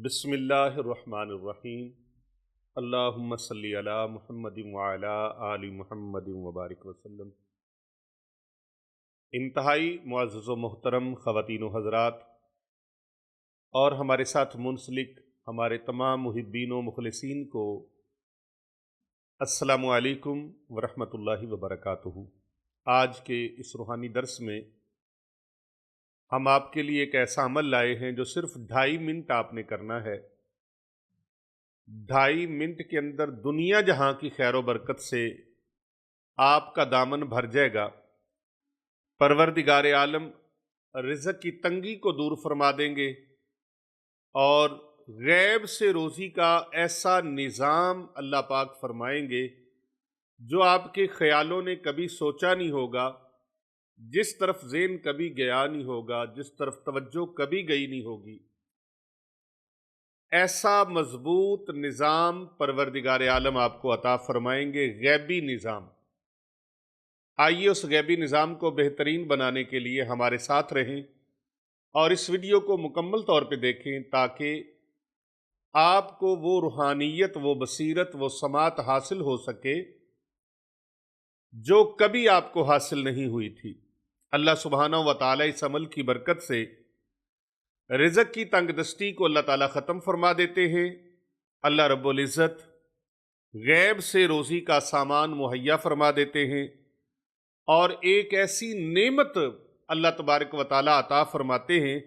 بسم اللہ الرحمن الرحیم۔ اللہم صلی علی محمد وعلی آل محمد وبارک وسلم۔ انتہائی معزز و محترم خواتین و حضرات اور ہمارے ساتھ منسلک ہمارے تمام محبین و مخلصین کو السلام علیکم ورحمۃ اللہ وبرکاتہ۔ آج کے اس روحانی درس میں ہم آپ کے لیے ایک ایسا عمل لائے ہیں جو صرف 2.5 منٹ آپ نے کرنا ہے۔ 2.5 منٹ کے اندر دنیا جہاں کی خیر و برکت سے آپ کا دامن بھر جائے گا۔ پروردگار عالم رزق کی تنگی کو دور فرما دیں گے اور غیب سے روزی کا ایسا نظام اللہ پاک فرمائیں گے جو آپ کے خیالوں نے کبھی سوچا نہیں ہوگا، جس طرف ذہن کبھی گیا نہیں ہوگا، جس طرف توجہ کبھی گئی نہیں ہوگی۔ ایسا مضبوط نظام پروردگار عالم آپ کو عطا فرمائیں گے، غیبی نظام۔ آئیے اس غیبی نظام کو بہترین بنانے کے لیے ہمارے ساتھ رہیں اور اس ویڈیو کو مکمل طور پہ دیکھیں تاکہ آپ کو وہ روحانیت، وہ بصیرت، وہ سماعت حاصل ہو سکے جو کبھی آپ کو حاصل نہیں ہوئی تھی۔ اللہ سبحانہ و تعالیٰ اس عمل کی برکت سے رزق کی تنگ دستی کو اللہ تعالیٰ ختم فرما دیتے ہیں۔ اللہ رب العزت غیب سے روزی کا سامان مہیا فرما دیتے ہیں اور ایک ایسی نعمت اللہ تبارک و تعالیٰ عطا فرماتے ہیں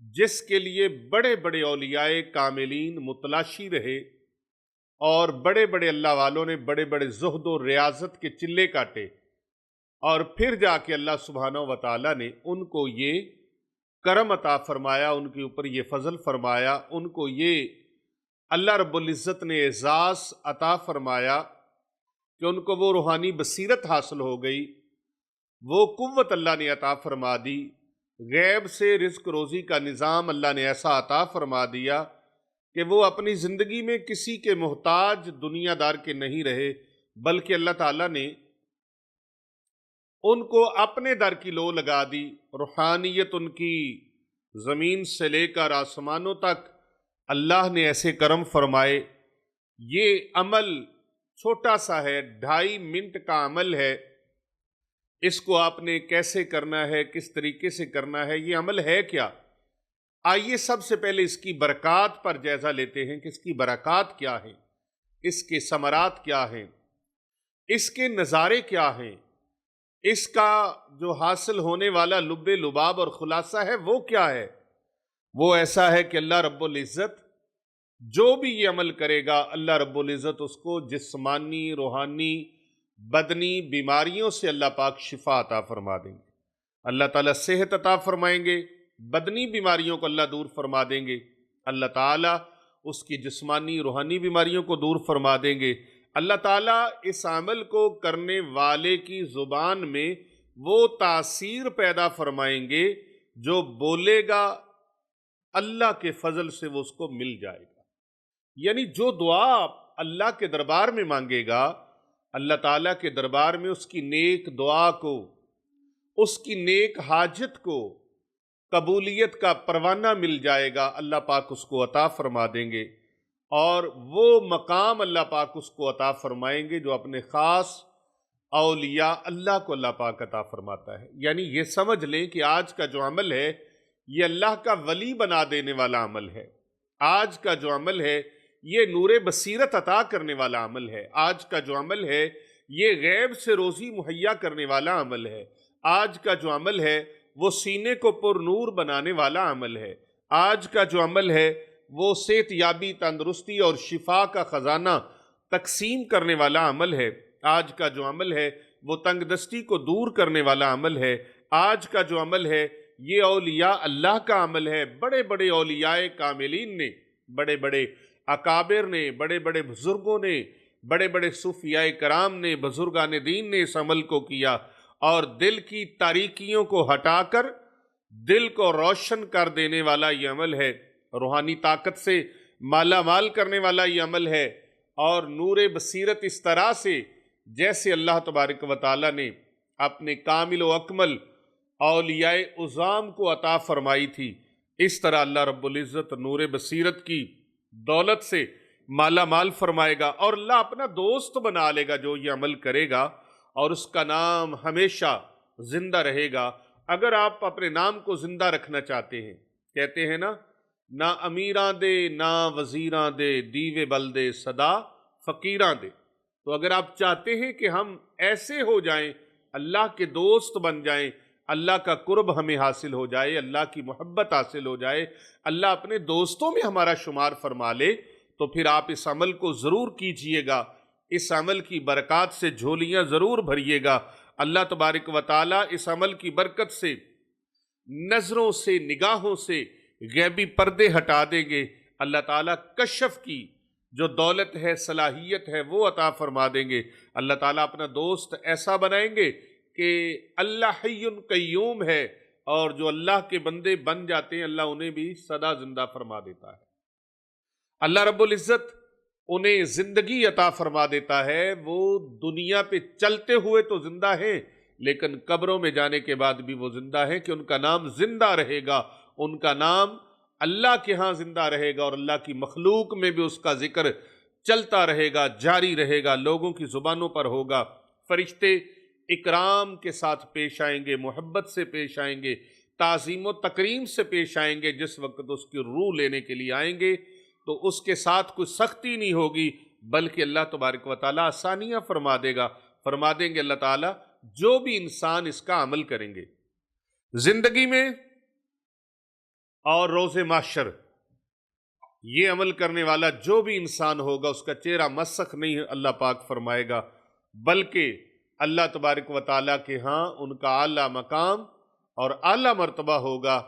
جس کے لیے بڑے بڑے اولیاء کاملین متلاشی رہے اور بڑے بڑے اللہ والوں نے بڑے بڑے زہد و ریاضت کے چلے کاٹے، اور پھر جا کے اللہ سبحانہ و تعالیٰ نے ان کو یہ کرم عطا فرمایا، ان کے اوپر یہ فضل فرمایا، ان کو یہ اللہ رب العزت نے اعزاز عطا فرمایا کہ ان کو وہ روحانی بصیرت حاصل ہو گئی، وہ قوت اللہ نے عطا فرما دی، غیب سے رزق روزی کا نظام اللہ نے ایسا عطا فرما دیا کہ وہ اپنی زندگی میں کسی کے محتاج دنیا دار کے نہیں رہے، بلکہ اللہ تعالیٰ نے ان کو اپنے در کی لو لگا دی۔ روحانیت ان کی زمین سے لے کر آسمانوں تک اللہ نے ایسے کرم فرمائے۔ یہ عمل چھوٹا سا ہے، 2.5 منٹ کا عمل ہے۔ اس کو آپ نے کیسے کرنا ہے، کس طریقے سے کرنا ہے، یہ عمل ہے کیا؟ آئیے سب سے پہلے اس کی برکات پر جائزہ لیتے ہیں کہ اس کی برکات کیا ہیں، اس کے ثمرات کیا ہیں، اس کے نظارے کیا ہیں، اس کا جو حاصل ہونے والا لب لباب اور خلاصہ ہے وہ کیا ہے؟ وہ ایسا ہے کہ اللہ رب العزت جو بھی یہ عمل کرے گا، اللہ رب العزت اس کو جسمانی، روحانی، بدنی بیماریوں سے اللہ پاک شفا عطا فرما دیں گے۔ اللہ تعالیٰ صحت عطا فرمائیں گے، بدنی بیماریوں کو اللہ دور فرما دیں گے، اللہ تعالیٰ اس کی جسمانی، روحانی بیماریوں کو دور فرما دیں گے۔ اللہ تعالیٰ اس عمل کو کرنے والے کی زبان میں وہ تاثیر پیدا فرمائیں گے جو بولے گا اللہ کے فضل سے وہ اس کو مل جائے گا۔ یعنی جو دعا اللہ کے دربار میں مانگے گا، اللہ تعالیٰ کے دربار میں اس کی نیک دعا کو، اس کی نیک حاجت کو قبولیت کا پروانہ مل جائے گا، اللہ پاک اس کو عطا فرما دیں گے، اور وہ مقام اللہ پاک اس کو عطا فرمائیں گے جو اپنے خاص اولیاء اللہ کو اللہ پاک عطا فرماتا ہے۔ یعنی یہ سمجھ لیں کہ آج کا جو عمل ہے یہ اللہ کا ولی بنا دینے والا عمل ہے۔ آج کا جو عمل ہے یہ نور بصیرت عطا کرنے والا عمل ہے۔ آج کا جو عمل ہے یہ غیب سے روزی مہیا کرنے والا عمل ہے۔ آج کا جو عمل ہے وہ سینے کو پر نور بنانے والا عمل ہے۔ آج کا جو عمل ہے وہ صحت یابی، تندرستی اور شفا کا خزانہ تقسیم کرنے والا عمل ہے۔ آج کا جو عمل ہے وہ تنگ دستی کو دور کرنے والا عمل ہے۔ آج کا جو عمل ہے یہ اولیاء اللہ کا عمل ہے۔ بڑے بڑے اولیاء کاملین نے، بڑے بڑے اکابر نے، بڑے بڑے بزرگوں نے، بڑے بڑے صوفیاء کرام نے، بزرگان دین نے اس عمل کو کیا اور دل کی تاریکیوں کو ہٹا کر دل کو روشن کر دینے والا یہ عمل ہے، روحانی طاقت سے مالا مال کرنے والا یہ عمل ہے، اور نور بصیرت اس طرح سے جیسے اللہ تبارک و تعالیٰ نے اپنے کامل و اکمل اولیاء عظام کو عطا فرمائی تھی، اس طرح اللہ رب العزت نور بصیرت کی دولت سے مالا مال فرمائے گا، اور اللہ اپنا دوست بنا لے گا جو یہ عمل کرے گا، اور اس کا نام ہمیشہ زندہ رہے گا۔ اگر آپ اپنے نام کو زندہ رکھنا چاہتے ہیں، کہتے ہیں نا، نہ امیراں دے نہ وزیراں دے، دیوے بلدے صدا فقیراں دے، تو اگر آپ چاہتے ہیں کہ ہم ایسے ہو جائیں، اللہ کے دوست بن جائیں، اللہ کا قرب ہمیں حاصل ہو جائے، اللہ کی محبت حاصل ہو جائے، اللہ اپنے دوستوں میں ہمارا شمار فرما لے، تو پھر آپ اس عمل کو ضرور کیجئے گا، اس عمل کی برکات سے جھولیاں ضرور بھریے گا۔ اللہ تبارک و تعالیٰ اس عمل کی برکت سے نظروں سے، نگاہوں سے غیبی پردے ہٹا دیں گے۔ اللہ تعالیٰ کشف کی جو دولت ہے، صلاحیت ہے، وہ عطا فرما دیں گے۔ اللہ تعالیٰ اپنا دوست ایسا بنائیں گے کہ اللہ حی قیوم ہے، اور جو اللہ کے بندے بن جاتے ہیں اللہ انہیں بھی سدا زندہ فرما دیتا ہے۔ اللہ رب العزت انہیں زندگی عطا فرما دیتا ہے، وہ دنیا پہ چلتے ہوئے تو زندہ ہیں، لیکن قبروں میں جانے کے بعد بھی وہ زندہ ہیں، کہ ان کا نام زندہ رہے گا، ان کا نام اللہ کے ہاں زندہ رہے گا، اور اللہ کی مخلوق میں بھی اس کا ذکر چلتا رہے گا، جاری رہے گا، لوگوں کی زبانوں پر ہوگا۔ فرشتے اکرام کے ساتھ پیش آئیں گے، محبت سے پیش آئیں گے، تعظیم و تکریم سے پیش آئیں گے۔ جس وقت اس کی روح لینے کے لیے آئیں گے تو اس کے ساتھ کوئی سختی نہیں ہوگی، بلکہ اللہ تبارک و تعالیٰ آسانیاں فرما دیں گے اللہ تعالیٰ، جو بھی انسان اس کا عمل کریں گے زندگی میں اور روز محشر۔ یہ عمل کرنے والا جو بھی انسان ہوگا اس کا چہرہ مسخ نہیں اللہ پاک فرمائے گا، بلکہ اللہ تبارک و تعالیٰ کے ہاں ان کا اعلیٰ مقام اور اعلیٰ مرتبہ ہوگا،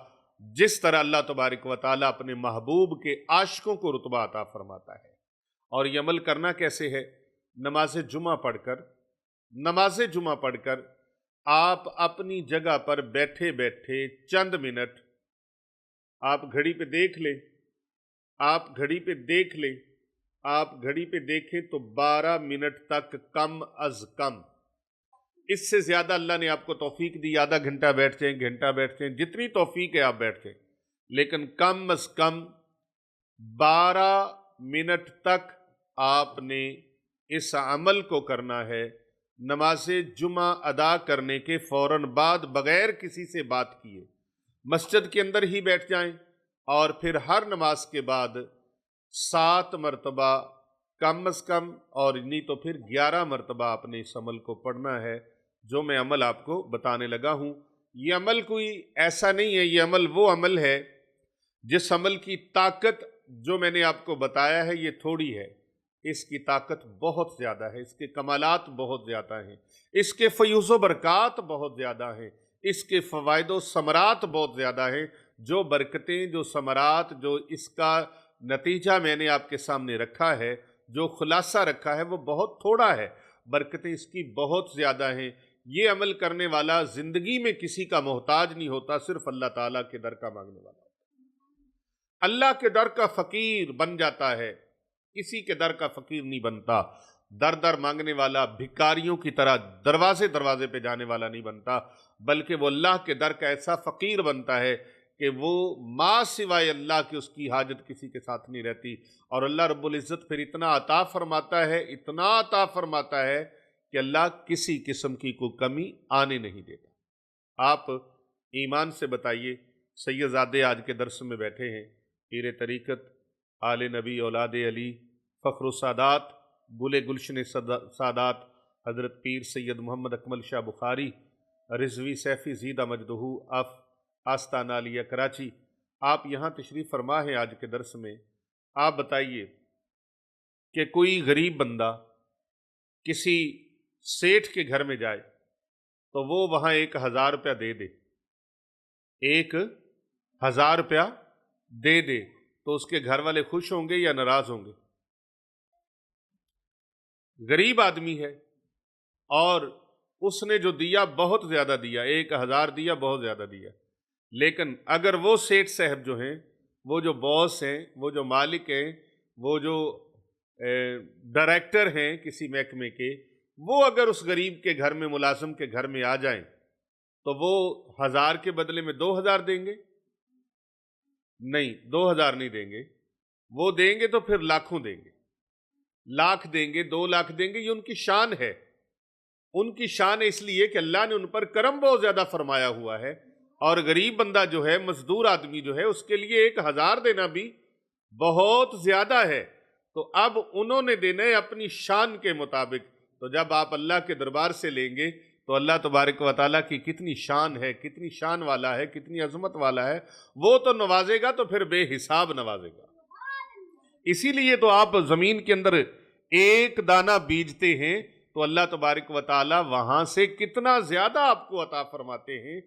جس طرح اللہ تبارک و تعالیٰ اپنے محبوب کے عاشقوں کو رتبہ عطا فرماتا ہے۔ اور یہ عمل کرنا کیسے ہے؟ نماز جمعہ پڑھ کر آپ اپنی جگہ پر بیٹھے بیٹھے چند منٹ آپ گھڑی پہ دیکھ لیں، آپ گھڑی پہ دیکھیں تو 12 منٹ تک کم از کم، اس سے زیادہ اللہ نے آپ کو توفیق دی، آدھا گھنٹہ بیٹھ جائیں، جتنی توفیق ہے آپ بیٹھ جائیں، لیکن کم از کم 12 منٹ تک آپ نے اس عمل کو کرنا ہے۔ نماز جمعہ ادا کرنے کے فوراً بعد بغیر کسی سے بات کیے مسجد کے اندر ہی بیٹھ جائیں، اور پھر ہر نماز کے بعد 7 مرتبہ کم از کم، اور نہیں تو پھر 11 مرتبہ آپ نے اس عمل کو پڑھنا ہے جو میں عمل آپ کو بتانے لگا ہوں۔ یہ عمل کوئی ایسا نہیں ہے، یہ عمل وہ عمل ہے جس عمل کی طاقت جو میں نے آپ کو بتایا ہے یہ تھوڑی ہے، اس کی طاقت بہت زیادہ ہے، اس کے کمالات بہت زیادہ ہیں، اس کے فیوز و برکات بہت زیادہ ہیں، اس کے فوائد و ثمرات بہت زیادہ ہیں۔ جو برکتیں، جو ثمرات، جو اس کا نتیجہ میں نے آپ کے سامنے رکھا ہے، جو خلاصہ رکھا ہے، وہ بہت تھوڑا ہے، برکتیں اس کی بہت زیادہ ہیں۔ یہ عمل کرنے والا زندگی میں کسی کا محتاج نہیں ہوتا، صرف اللہ تعالیٰ کے در کا مانگنے والا ہوتا ہے، اللہ کے در کا فقیر بن جاتا ہے، کسی کے در کا فقیر نہیں بنتا۔ در مانگنے والا بھکاریوں کی طرح دروازے پہ جانے والا نہیں بنتا، بلکہ وہ اللہ کے در کا ایسا فقیر بنتا ہے کہ وہ ما سوائے اللہ کی اس کی حاجت کسی کے ساتھ نہیں رہتی، اور اللہ رب العزت پھر اتنا عطا فرماتا ہے کہ اللہ کسی قسم کی کوئی کمی آنے نہیں دیتا۔ آپ ایمان سے بتائیے، سید زادے آج کے درس میں بیٹھے ہیں، پیر طریقت، آل نبی، اولاد علی، فخر السادات، گل گلشن سادات، حضرت پیر سید محمد اکمل شاہ بخاری رضوی سیفی زیدہ مجدہ آستانہ علیہ کراچی، آپ یہاں تشریف فرما ہے آج کے درس میں۔ آپ بتائیے کہ کوئی غریب بندہ کسی سیٹھ کے گھر میں جائے تو وہ وہاں 1000 روپیہ دے دے، 1000 روپیہ دے دے، تو اس کے گھر والے خوش ہوں گے یا ناراض ہوں گے؟ غریب آدمی ہے اور اس نے جو دیا بہت زیادہ دیا، 1000 دیا، بہت زیادہ دیا، لیکن اگر وہ سیٹھ صاحب جو ہیں، وہ جو باس ہیں، وہ جو مالک ہیں، وہ جو ڈائریکٹر ہیں کسی محکمے کے، وہ اگر اس غریب کے گھر میں، ملازم کے گھر میں آ جائیں تو وہ 1000 کے بدلے میں 2000 دیں گے؟ نہیں، 2,000 نہیں دیں گے، وہ دیں گے تو پھر لاکھوں دیں گے، لاکھ دیں گے، 2 لاکھ دیں گے، یہ ان کی شان ہے۔ ان کی شان اس لیے کہ اللہ نے ان پر کرم بہت زیادہ فرمایا ہوا ہے، اور غریب بندہ جو ہے، مزدور آدمی جو ہے، اس کے لیے 1,000 دینا بھی بہت زیادہ ہے۔ تو اب انہوں نے دینا ہے اپنی شان کے مطابق۔ تو جب آپ اللہ کے دربار سے لیں گے تو اللہ تبارک و تعالیٰ کی کتنی شان ہے، کتنی شان والا ہے، کتنی عظمت والا ہے، وہ تو نوازے گا تو پھر بے حساب نوازے گا۔ اسی لیے تو آپ زمین کے اندر ایک دانہ بیجتے ہیں تو اللہ تبارک و تعالیٰ وہاں سے کتنا زیادہ آپ کو عطا فرماتے ہیں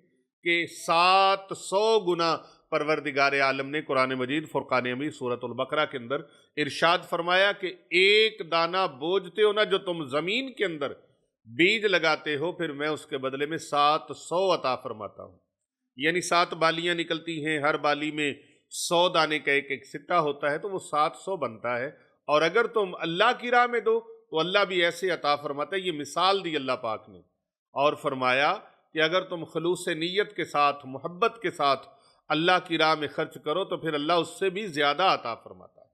کہ 700 گنا پروردگار عالم نے قرآن مجید فرقان حمید سورۃ البقرہ کے اندر ارشاد فرمایا کہ ایک دانہ بوجھتے ہو نا جو تم زمین کے اندر بیج لگاتے ہو، پھر میں اس کے بدلے میں 700 عطا فرماتا ہوں۔ یعنی 7 بالیاں نکلتی ہیں، ہر بالی میں 100 دانے کا ایک ایک سٹا ہوتا ہے، تو وہ 700 بنتا ہے۔ اور اگر تم اللہ کی راہ میں دو تو اللہ بھی ایسے عطا فرماتا ہے۔ یہ مثال دی اللہ پاک نے، اور فرمایا کہ اگر تم خلوص نیت کے ساتھ، محبت کے ساتھ اللہ کی راہ میں خرچ کرو تو پھر اللہ اس سے بھی زیادہ عطا فرماتا ہے۔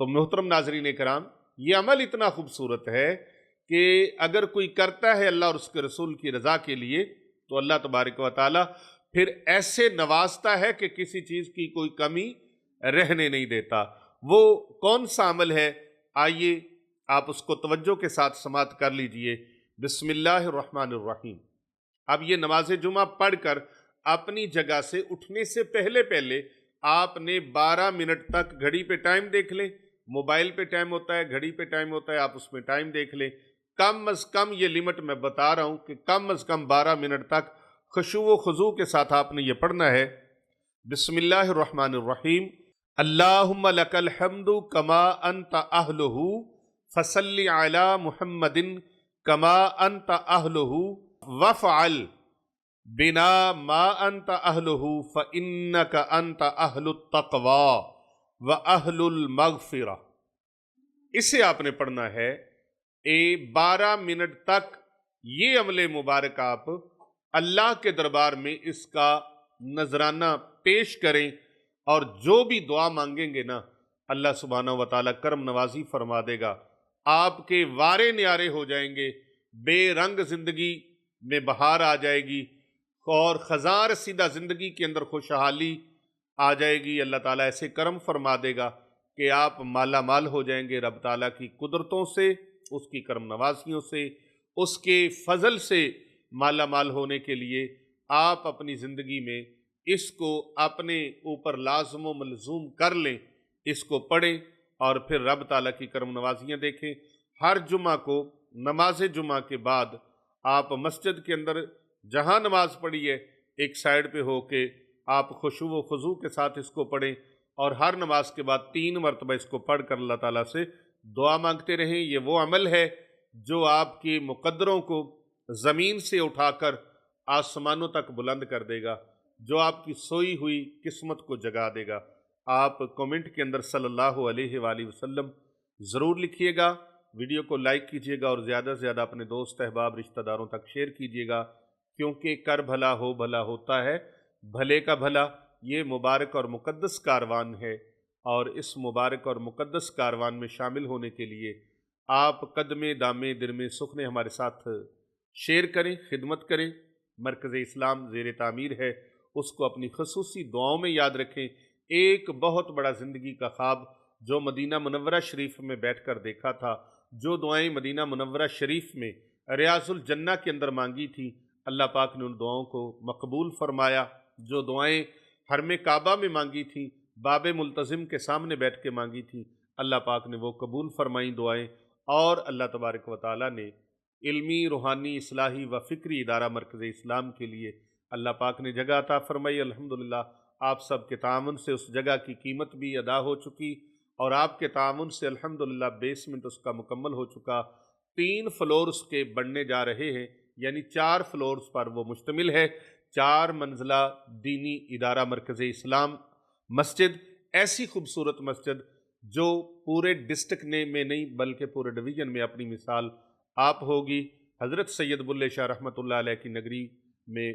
تو محترم ناظرین کرام، یہ عمل اتنا خوبصورت ہے کہ اگر کوئی کرتا ہے اللہ اور اس کے رسول کی رضا کے لیے تو اللہ تبارک و تعالی پھر ایسے نوازتا ہے کہ کسی چیز کی کوئی کمی رہنے نہیں دیتا۔ وہ کون سا عمل ہے؟ آئیے آپ اس کو توجہ کے ساتھ سماعت کر لیجئے۔ بسم اللہ الرحمن الرحیم۔ اب یہ نماز جمعہ پڑھ کر اپنی جگہ سے اٹھنے سے پہلے آپ نے 12 منٹ تک گھڑی پہ ٹائم دیکھ لیں۔ موبائل پہ ٹائم ہوتا ہے، گھڑی پہ ٹائم ہوتا ہے، آپ اس میں ٹائم دیکھ لیں۔ کم از کم یہ لمٹ میں بتا رہا ہوں کہ کم از کم 12 منٹ تک خشوع و خضوع کے ساتھ آپ نے یہ پڑھنا ہے۔ بسم اللہ الرحمن الرحیم۔ اللہم لک الحمد کما انت اہلہ فصلی علی محمد کما انت اہلہ وفعل بنا ما انت اہلہ فانک انت اہل التقوی واہل المغفرہ۔ اسے آپ نے پڑھنا ہے 12 منٹ تک۔ یہ عمل مبارک آپ اللہ کے دربار میں اس کا نذرانہ پیش کریں، اور جو بھی دعا مانگیں گے نا اللہ سبحانہ و تعالیٰ کرم نوازی فرما دے گا۔ آپ کے وارے نیارے ہو جائیں گے، بے رنگ زندگی میں بہار آ جائے گی، اور خزاں رسیدہ زندگی کے اندر خوشحالی آ جائے گی۔ اللہ تعالیٰ ایسے کرم فرما دے گا کہ آپ مالا مال ہو جائیں گے رب تعالیٰ کی قدرتوں سے، اس کی کرم نوازیوں سے، اس کے فضل سے مالا مال ہونے کے لیے آپ اپنی زندگی میں اس کو اپنے اوپر لازم و ملزوم کر لیں، اس کو پڑھیں اور پھر رب تعالیٰ کی کرم نوازیاں دیکھیں۔ ہر جمعہ کو نماز جمعہ کے بعد آپ مسجد کے اندر جہاں نماز پڑھی ہے ایک سائیڈ پہ ہو کے آپ خشوع و خضوع کے ساتھ اس کو پڑھیں، اور ہر نماز کے بعد 3 مرتبہ اس کو پڑھ کر اللہ تعالیٰ سے دعا مانگتے رہیں۔ یہ وہ عمل ہے جو آپ کی مقدروں کو زمین سے اٹھا کر آسمانوں تک بلند کر دے گا، جو آپ کی سوئی ہوئی قسمت کو جگا دے گا۔ آپ کومنٹ کے اندر صلی اللہ علیہ وآلہ وسلم ضرور لکھیے گا، ویڈیو کو لائک کیجیے گا، اور زیادہ سے زیادہ اپنے دوست احباب رشتہ داروں تک شیئر کیجیے گا، کیونکہ کر بھلا ہو بھلا ہوتا ہے، بھلے کا بھلا۔ یہ مبارک اور مقدس کاروان ہے، اور اس مبارک اور مقدس کاروان میں شامل ہونے کے لیے آپ قدمے دامے درمے سخنے ہمارے ساتھ شیئر کریں، خدمت کریں۔ مرکز اسلام زیر تعمیر ہے، اس کو اپنی خصوصی دعاؤں میں یاد رکھیں۔ ایک بہت بڑا زندگی کا خواب جو مدینہ منورہ شریف میں بیٹھ کر دیکھا تھا، جو دعائیں مدینہ منورہ شریف میں ریاض الجنہ کے اندر مانگی تھی، اللہ پاک نے ان دعاؤں کو مقبول فرمایا۔ جو دعائیں حرم کعبہ میں مانگی تھیں، باب ملتزم کے سامنے بیٹھ کے مانگی تھی، اللہ پاک نے وہ قبول فرمائیں دعائیں، اور اللہ تبارک و تعالیٰ نے علمی، روحانی، اصلاحی و فکری ادارہ مرکز اسلام کے لیے اللہ پاک نے جگہ عطا فرمائی۔ الحمدللہ آپ سب کے تعاون سے اس جگہ کی قیمت بھی ادا ہو چکی، اور آپ کے تعاون سے الحمدللہ بیسمنٹ اس کا مکمل ہو چکا۔ 3 فلورز کے بننے جا رہے ہیں، یعنی 4 فلورز پر وہ مشتمل ہے۔ 4 منزلہ دینی ادارہ مرکز اسلام مسجد، ایسی خوبصورت مسجد جو پورے ڈسٹرکٹ میں نہیں بلکہ پورے ڈویژن میں اپنی مثال آپ ہوگی۔ حضرت سید بلے شاہ رحمۃ اللہ علیہ کی نگری میں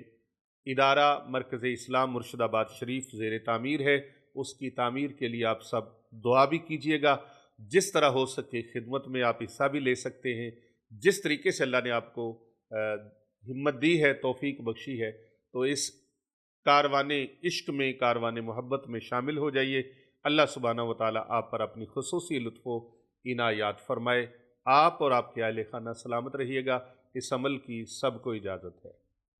ادارہ مرکز اسلام مرشدآباد شریف زیر تعمیر ہے، اس کی تعمیر کے لیے آپ سب دعا بھی کیجئے گا۔ جس طرح ہو سکے خدمت میں آپ حصہ بھی لے سکتے ہیں، جس طریقے سے اللہ نے آپ کو ہمت دی ہے، توفیق بخشی ہے، تو اس کاروان عشق میں، کاروان محبت میں شامل ہو جائیے۔ اللہ سبحانہ و تعالیٰ آپ پر اپنی خصوصی لطف و عنایات فرمائے۔ آپ اور آپ کے اہل خانہ سلامت رہیے گا۔ اس عمل کی سب کو اجازت ہے۔